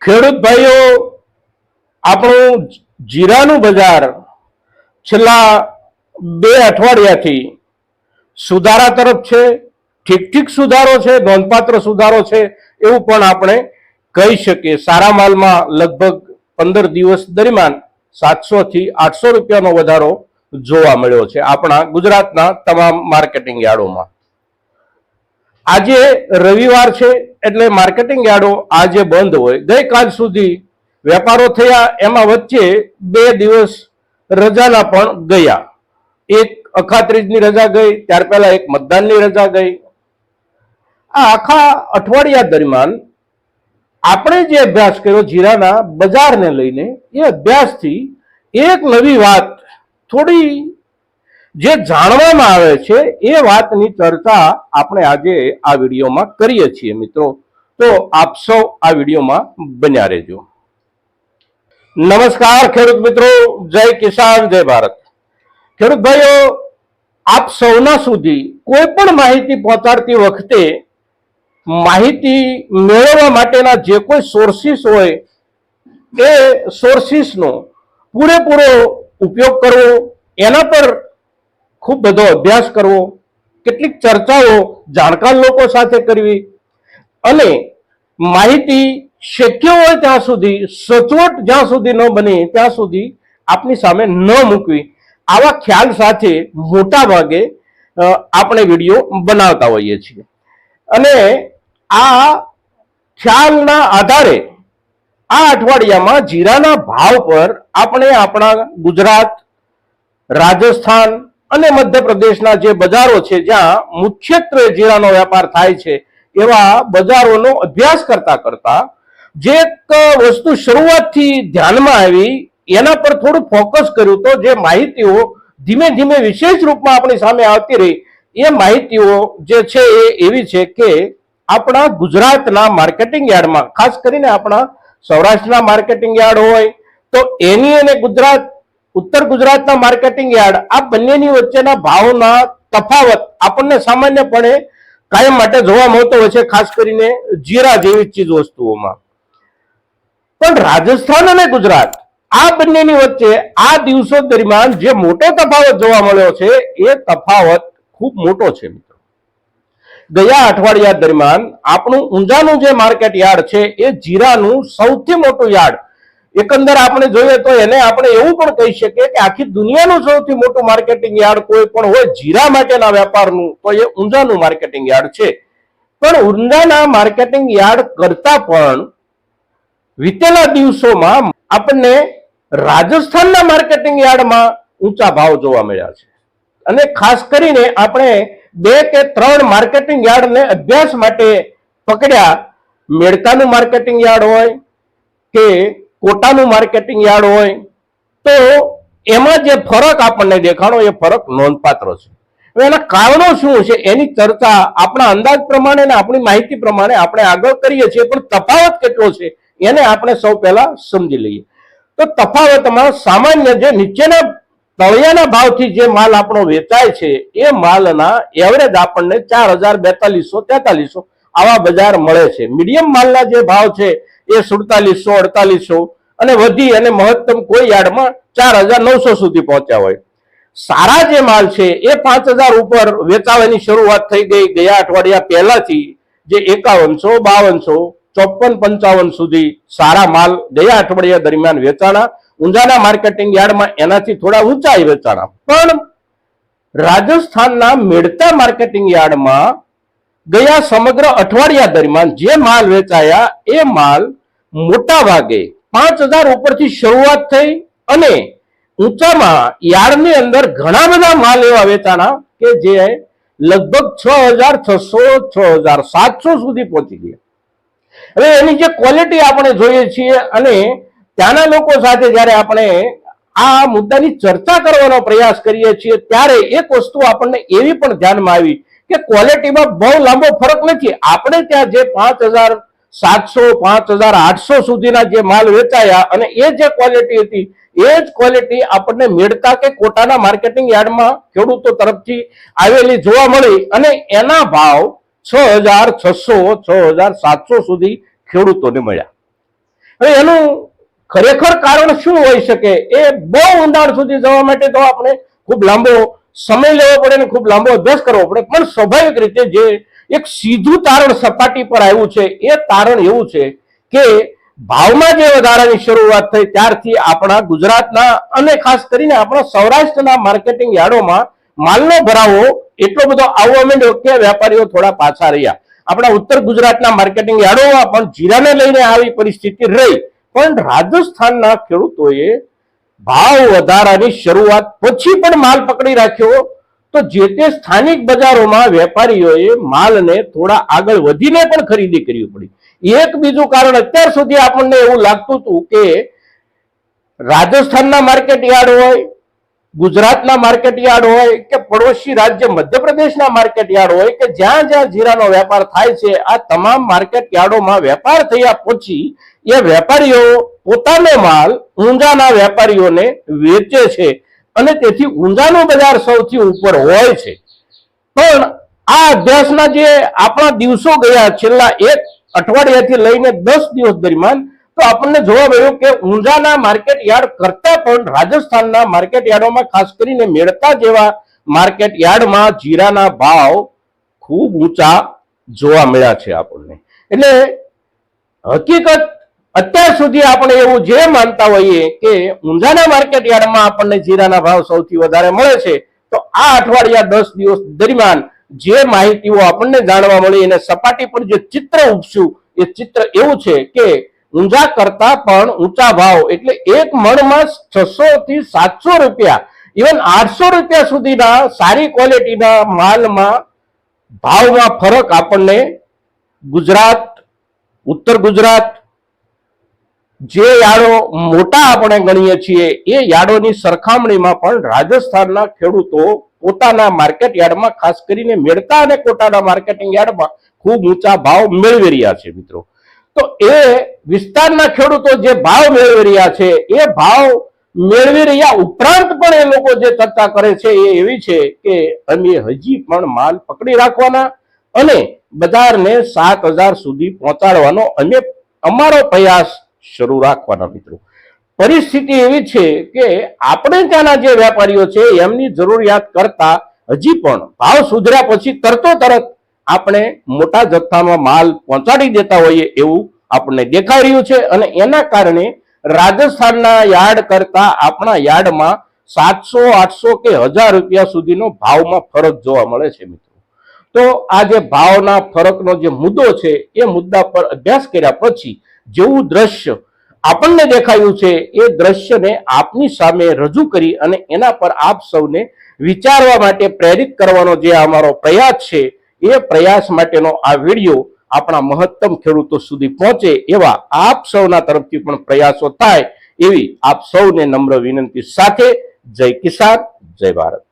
ખેડૂત ભાઈઓ, આપણું જીરાનું બજાર છેલ્લા 2 અઠવાડિયાથી સુધારા તરફ છે. ઠીક સુધારો છે, નોંધપાત્ર સુધારો છે એવું પણ આપણે કહી શકીએ. સારા માલમાં લગભગ 15 દિવસ દરમિયાન 700 થી 800 રૂપિયાનો વધારો જોવા મળ્યો છે આપણા ગુજરાતના તમામ માર્કેટિંગ યાર્ડોમાં. આજે રવિવાર છે એટલે માર્કેટિંગ યાર્ડો આજે બંધ હોય. ગઈકાલ સુધી વેપારો થયા, એમાં વચ્ચે 2 દિવસ રજાના પણ ગયા. એક અખાત્રીજની રજા ગઈ, ત્યાર પહેલા એક મતદાનની રજા ગઈ. આ આખા અઠવાડિયા દરમિયાન આપણે જે અભ્યાસ કર્યો જીરાના બજારને લઈને, એ અભ્યાસથી એક નવી વાત થોડી જે જાણવામાં આવે છે એ વાતની ચર્ચા આપણે આજે આ વિડીયોમાં કરીએ છીએ મિત્રો. તો આપ સૌ આ વિડીયોમાં બન્યા રહેજો. નમસ્કાર ખેડૂત મિત્રો, જય કિસાન, જય ભારત. ખેડૂત ભાઈઓ, આપ સૌના સુધી કોઈ પણ માહિતી પહોંચાડતી વખતે માહિતી મેળવવા માટેના જે કોઈ સોર્સિસ હોય એ સોર્સિસનો પૂરેપૂરો ઉપયોગ કરવો, એના પર ખૂબ બધો અભ્યાસ કરવો, કેટલીક ચર્ચાઓ જાણકાર લોકો સાથે કરવી અને માહિતી શક્ય હોય ત્યાં સુધી, સચોટ જ્યાં સુધી ન બને ત્યાં સુધી આપની સામે ન મૂકવી, આવા ખ્યાલ સાથે મોટા ભાગે આપણે વિડીયો બનાવતા હોઈએ છીએ. અને આ ખ્યાલના આધારે આ અઠવાડિયામાં જીરાના ભાવ પર આપણે આપણા ગુજરાત, રાજસ્થાન અને મધ્યપ્રદેશના જે બજારો છે જ્યાં મુખ્યત્વે જીરાનો વેપાર થાય છે એવા બજારોનો અભ્યાસ કરતા કરતા જે એક વસ્તુ શરૂઆતથી ધ્યાનમાં આવી એના પર થોડું ફોકસ કર્યું તો જે માહિતીઓ ધીમે ધીમે વિશેષ રૂપમાં આપણી સામે આવતી રહી. એ માહિતીઓ જે છે એ એવી છે કે આપણા ગુજરાતના માર્કેટિંગ યાર્ડમાં, ખાસ કરીને આપણા સૌરાષ્ટ્રના માર્કેટિંગ યાર્ડ હોય તો એની અને ગુજરાત, ઉત્તર ગુજરાતના માર્કેટિંગ યાર્ડ, આ બંનેની વચ્ચેના ભાવના તફાવત આપણને સામાન્યપણે કાયમ માટે જોવા મળતો હોય છે, ખાસ કરીને જીરા જેવી ચીજ વસ્તુઓમાં. પણ રાજસ્થાન અને ગુજરાત આ બંનેની વચ્ચે આ દિવસો દરમિયાન જે મોટો તફાવત જોવા મળ્યો છે એ તફાવત ખૂબ મોટો છે મિત્રો. ગયા અઠવાડિયા દરમિયાન આપણું ઊંઝાનું જે માર્કેટ યાર્ડ છે એ જીરાનું સૌથી મોટું યાર્ડ, એકંદર આપણે જોઈએ તો એને આપણે એવું પણ કહી શકીએ કે આખી દુનિયાનું સૌથી મોટું માર્કેટિંગ યાર્ડ કોઈ પણ હોય જીરા માટેના વેપારનું તો એ ઊંઝાનું માર્કેટિંગ યાર્ડ છે. પણ ઊંઝાના માર્કેટિંગ યાર્ડ કરતા પણ વીતેલા દિવસોમાં આપણને રાજસ્થાનના માર્કેટિંગ યાર્ડમાં ઊંચા ભાવ જોવા મળ્યા છે. અને ખાસ કરીને આપણે 2 કે 3 માર્કેટિંગ યાર્ડને અભ્યાસ માટે પકડ્યા. મેડતાનું માર્કેટિંગ યાર્ડ હોય કે કોટાનું માર્કેટિંગ યાર્ડ હોય તો એમાં જે ફરક આપણને દેખાણો એ ફરક નોંધપાત્ર છે. હવે એના કારણો શું છે એની ચર્ચા આપણા અંદાજ પ્રમાણે અને આપણી માહિતી પ્રમાણે આપણે આગળ કરીએ છીએ, પણ તફાવત કેટલો છે એને આપણે સૌ પહેલા સમજી લઈએ. તો તફાવતમાં સામાન્ય જે નીચેના તળિયાના ભાવથી જે માલ આપણો વેચાય છે એ માલના એવરેજ આપણને 4000, 4200, 4300 આવા બજાર મળે છે. મીડિયમ માલના જે ભાવ છે એ 4700, 4800 અને વધી અને મહત્તમ કોઈ યાર્ડમાં 4900 સુધી પહોંચ્યા હોય. સારા જે માલ છે એ 5000 ઉપર વેચાવાની શરૂઆત થઈ ગઈ ગયા અઠવાડિયા પહેલાથી, જે 5100, 5200, 54, 55 સુધી સારા માલ ગયા અઠવાડિયા દરમિયાન વેચાણા. ઊંઝાના માર્કેટિંગ યાર્ડમાં એનાથી થોડા ઊંચાઈ વેચાણા. પણ રાજસ્થાનના મેડતા માર્કેટિંગ યાર્ડમાં ગયા સમગ્ર અઠવાડિયા દરમિયાન જે માલ વેચાયા એ માલ મોટા ભાગે 5000 ઉપરથી શરૂઆત થઈ અને ઊંચામાં યાર્ડની અંદર ઘણા બધા માલ એવા વેચાણા કે જે લગભગ 6600, 6700 સુધી પહોંચી ગયા. હવે એની જે ક્વોલિટી આપણે જોઈએ છીએ અને ત્યાંના લોકો સાથે જ્યારે આપણે આ મુદ્દાની ચર્ચા કરવાનો પ્રયાસ કરીએ છીએ ત્યારે એક વસ્તુ આપણને એવી પણ ધ્યાનમાં આવી કે ક્વોલિટીમાં બહુ લાંબો ફરક નથી. આપણે ત્યાં જે 5700, 5800 સુધીના જે માલ વેચાયા અને એ જે ક્વોલિટી હતી એ જ ક્વોલિટી આપણને મેડતા કે કોટાના માર્કેટિંગ યાર્ડમાં ખેડૂતો તરફથી આવેલી જોવા મળી અને એના ભાવ 6600, 6700 સુધી ખેડૂતોને મળ્યા. હવે એનું ખરેખર કારણ શું હોઈ શકે એ બહુ ઊંડાણ સુધી જવા માટે તો આપણે ખૂબ લાંબો સમય લેવો પડે ને ખૂબ લાંબો અભ્યાસ કરવો પડે, પણ સ્વાભાવિક રીતે જે એક સીધું તારણ સપાટી પર આવ્યું છે એ તારણ એવું છે કે ભાવમાં જે વધારાની શરૂઆત થઈ ત્યારથી આપણા ગુજરાતના અને ખાસ કરીને આપણા સૌરાષ્ટ્રના માર્કેટિંગ યાર્ડોમાં માલનો ભરાવો એટલો બધો આવવા માંડ્યો કે વેપારીઓ થોડા પાછા રહ્યા. આપણા ઉત્તર ગુજરાતના માર્કેટિંગ યાર્ડોમાં પણ જીરાને લઈને આવી પરિસ્થિતિ રહી, પણ રાજસ્થાનના ખેડૂતોએ ભાવ વધારાની શરૂઆત પછી પણ માલ પકડી રાખ્યો. તો જે તે સ્થાનિક બજારોમાં વેપારીઓએ માલને થોડા આગળ વધીને પણ ખરીદી કરવી પડી. એક બીજું કારણ અત્યાર સુધી આપણને એવું લાગતું હતું કે રાજસ્થાનના માર્કેટ યાર્ડ હોય, ગુજરાતના માર્કેટ યાર્ડ હોય કે પડોશી રાજ્ય મધ્યપ્રદેશના માર્કેટ યાર્ડ હોય કે જ્યાં જ્યાં જીરાનો વેપાર થાય છે, આ તમામ માર્કેટ યાર્ડોમાં વેપાર થયા પછી એ વેપારીઓ પોતાનો માલ ઊંઝાના વેપારીઓને વેચે છે અને તેથી ઊંઝાનું બજાર સૌથી ઉપર હોય છે. પણ આ અભ્યાસના જે આપણા દિવસો ગયા છેલ્લા એક અઠવાડિયાથી લઈને 10 દિવસ દરમિયાન, તો આપણને જોવા મળ્યું કે ઊંઝાના માર્કેટ યાર્ડ કરતા પણ રાજસ્થાનના માર્કેટ યાર્ડોમાં ખાસ કરીને મેળતા જેવા માર્કેટ યાર્ડમાં જીરાના ભાવ ખૂબ ઊંચા જોવા મળ્યા છે આપણને. એટલે હકીકત અત્યાર સુધી આપણે એવું જે માનતા હોઈએ કે ઊંઝાના માર્કેટ યાર્ડમાં આપણને જીરાના ભાવ સૌથી વધારે મળે છે, તો આ અઠવાડિયા 10 દિવસ દરમિયાન જે માહિતીઓ આપણને જાણવા મળી અને સપાટી પર જે ચિત્ર ઉપસ્યું એ ચિત્ર એવું છે કે ઊંઝા કરતા પણ ઊંચા ભાવ એટલે એક મણમાં 600 થી 700 રૂપિયા, ઇવન 800 રૂપિયા સુધીના સારી ક્વોલિટીના માલમાં ભાવમાં ફરક આપણને ગુજરાત, ઉત્તર ગુજરાત જે યાર્ડો મોટા આપણે ગણીએ છીએ એ યાર્ડોની સરખામણીમાં પણ રાજસ્થાનના ખેડૂતો પોતાના માર્કેટ યાર્ડમાં ખાસ કરીને મેળતા અને કોટાના માર્કેટિંગ યાર્ડમાં ખૂબ ઊંચા ભાવ મેળવી રહ્યા છે મિત્રો. તો એ વિસ્તારના ખેડૂતો જે ભાવ મેળવી રહ્યા છે એ ભાવ મેળવી રહ્યા ઉપરાંત પણ એ લોકો જે ચર્ચા કરે છે એ એવી છે કે અમે હજી પણ માલ પકડી રાખવાના અને બજારને 7,000 સુધી પહોંચાડવાનો અમે અમારો પ્રયાસ શરૂ રાખવાના મિત્રો. પરિસ્થિતિ એવી છે કે આપણે ત્યાંના જે વેપારીઓ છે એમની જરૂરિયાત કરતા હજી પણ ભાવ સુધર્યા પછી તરત આપણે મોટા જથ્થામાં માલ પહોંચાડી દેતા હોઈએ એવું આપણને દેખાઈ રહ્યું છે અને એના કારણે રાજસ્થાનના યાર્ડ કરતા આપણા યાર્ડમાં 700, 800 કે 1000 રૂપિયા સુધીનો ભાવમાં ફરક જોવા મળે છે મિત્રો. તો આ જે ભાવના ફરકનો જે મુદ્દો છે એ મુદ્દા પર અભ્યાસ કર્યા પછી જેવું દ્રશ્ય આપણને દેખાયું છે એ દ્રશ્યને આપની સામે રજૂ કરી અને એના પર આપ સૌને વિચારવા માટે પ્રેરિત કરવાનો જે અમારો પ્રયાસ છે એ પ્રયાસ માટેનો આ વિડીયો આપણા મહત્તમ ખેડૂતો સુધી પહોંચે એવા આપ સૌના તરફથી પણ પ્રયાસો થાય એવી આપ સૌને નમ્ર વિનંતી સાથે જય કિસાન, જય ભારત.